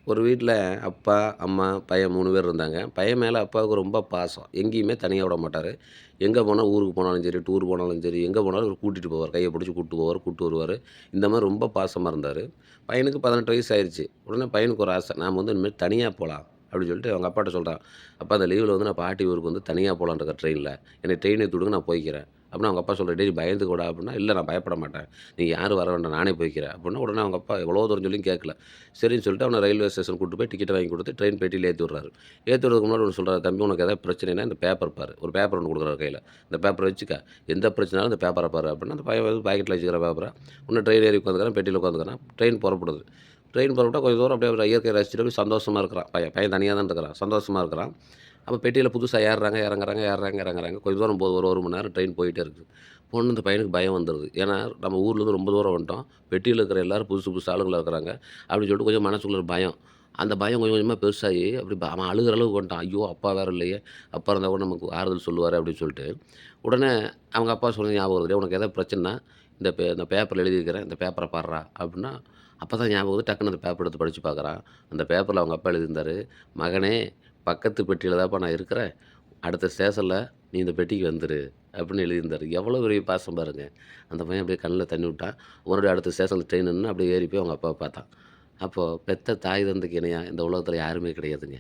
ஒரு வீட்ல அப்பா, அம்மா, பையன் 3 பேர் இருந்தாங்க. பையன் மேல அப்பாவுக்கு ரொம்ப பாசம். எங்கேயுமே தனியா விட மாட்டாரு. எங்க போனா ஊருக்கு போனாலும் சரி, டூர் போனாலும் சரி, எங்க போனாலும் இவரு கூட்டிட்டு போவாரு. கைய பிடிச்சு கூட்டு போவாரு, கூட்டு வருவாரு. இந்த மாரி ரொம்ப பாசமா இருந்தாரு. பையனுக்கு 18 வயசு ஆயிருச்சு. உடனே பையனுக்கு ஒரு ஆசை. நாம இனிமேல் தனியா போலாம். அப்படின்னு சொல்லிட்டு அவங்க அப்பாட்ட சொல்றான். அப்பா இந்த லீவுல நான் பாட்டி ஊருக்கு தனியா போலான்னு இருக்கேன் ட்ரெயின்ல. என்னை ட்ரெயின் ஏத்தி விடுங்க நான் போய்க்கிறேன். அப்படின்னா அவங்க அப்பா சொல்றாரு, "டேய் பயந்துக்கோடா" அப்படின்னா, "இல்ல நான் பயப்பட மாட்டேன். நீங்க யாரும் வர வேண்டாம். நானே போய்க்கிறேன்." அப்படின்னா உடனே அவங்க அப்பா எவ்வளோ தூரம் சொல்லியும் கேட்கல. சரின்னு சொல்லிட்டு அவன ரயில்வே ஸ்டேஷன் கூட்டு போய் டிக்கெட்ட வாங்கி குடுத்து, ட்ரெயின் பெட்டியில ஏத்தி விடுறாரு. ஏத்தி விடுறதுக்கு முன்னாடி ஒண்ணு சொல்றாரு, "தம்பி உனக்கு ஏதாவது பிரச்சனைன்னா இந்த பேப்பர் பாரு." ஒரு பேப்பர் ஒண்ணு குடுக்குறாரு கையில. "இந்த பேப்பர வச்சுக்க. எந்த பிரச்சனைனாலும் இந்த பேப்பர பாரு." அப்படின்னா, அந்த பையன் பாக்கெட்ல வச்சுக்கிற பேப்பர, உடனே ட்ரெயின் ஏறி உட்காந்துக்கிறான். பெட்டியில உட்காந்துக்கிறான். ட்ரெயின் புறப்படுது. ட்ரெயின் புறப்பட்டா கொஞ்சம் தூரம் அப்படியே இயற்கைய ரசிச்சுட்டு அப்படியே சந்தோஷமா இருக்கிறான் பையன். பையன் தனியா தான் இருக்கிறான். சந்தோஷமா இருக்கிறான். அப்ப பெட்டியில புதுசா ஏறுறாங்க, இறங்குறாங்க, ஏறுறாங்க, இறங்குறாங்க. கொஞ்சம் தூரம் போகுது. ஒரு 1 மணி நேரம் ட்ரெயின் போயிட்டே இருக்குது. போனோனே இந்த பையனுக்கு பயம் வந்துருது. ஏன்னா, நம்ம ஊர்லேருந்து ரொம்ப தூரம் வந்துட்டோம். பெட்டியில இருக்கிற எல்லாரும் புதுசு புதுசு ஆளுங்களா இருக்கிறாங்க. அப்படின்னு சொல்லிட்டு கொஞ்சம் மனசுக்குள்ள ஒரு பயம். அந்த பயம் கொஞ்சம் கொஞ்சமா பெருசாகி அப்படி அவன் அழுகுற அளவுக்கு வந்துட்டான். ஐயோ! அப்பா வேற இல்லையே! அப்பா இருந்தா கூட நமக்கு ஆறுதல் சொல்லுவாரு அப்படின்னு சொல்லிட்டு. உடனே அவங்க அப்பா சொன்னது ஞாபகம் வருது. "உனக்கு ஏதாவது பிரச்சனைனா இந்த பேப்பர்ல எழுதியிருக்கிறேன். இந்த பேப்பர பார்றா" அப்படின்னா, அப்பதான் ஞாபகம் வருது. டக்குனு அந்த பேப்பர் எடுத்து படிச்சு பார்க்குறான். அந்த பேப்பர்ல அவங்க அப்பா எழுதியிருந்தாரு. "மகனே, பக்கத்து பெட்டியில தான்ப்பா நான் இருக்கிறேன். அடுத்த ஸ்டேஷன்ல நீ இந்த பெட்டிக்கு வந்துரு" அப்படின்னு எழுதியிருந்தாரு. எவ்வளோ பெரிய பாசம் பாருங்க. அந்த பையன் அப்படியே கண்ல தண்ணி விட்டான். மறுபடியும் அடுத்த ஸ்டேஷன்ல ட்ரெயின் நின்னு அப்படியே ஏறி போய் அவங்க அப்பாவ பார்த்தான். அப்போ பெத்த தாய் தந்தைக்கு இணையா இந்த உலகத்தில யாருமே கிடையாதுங்க.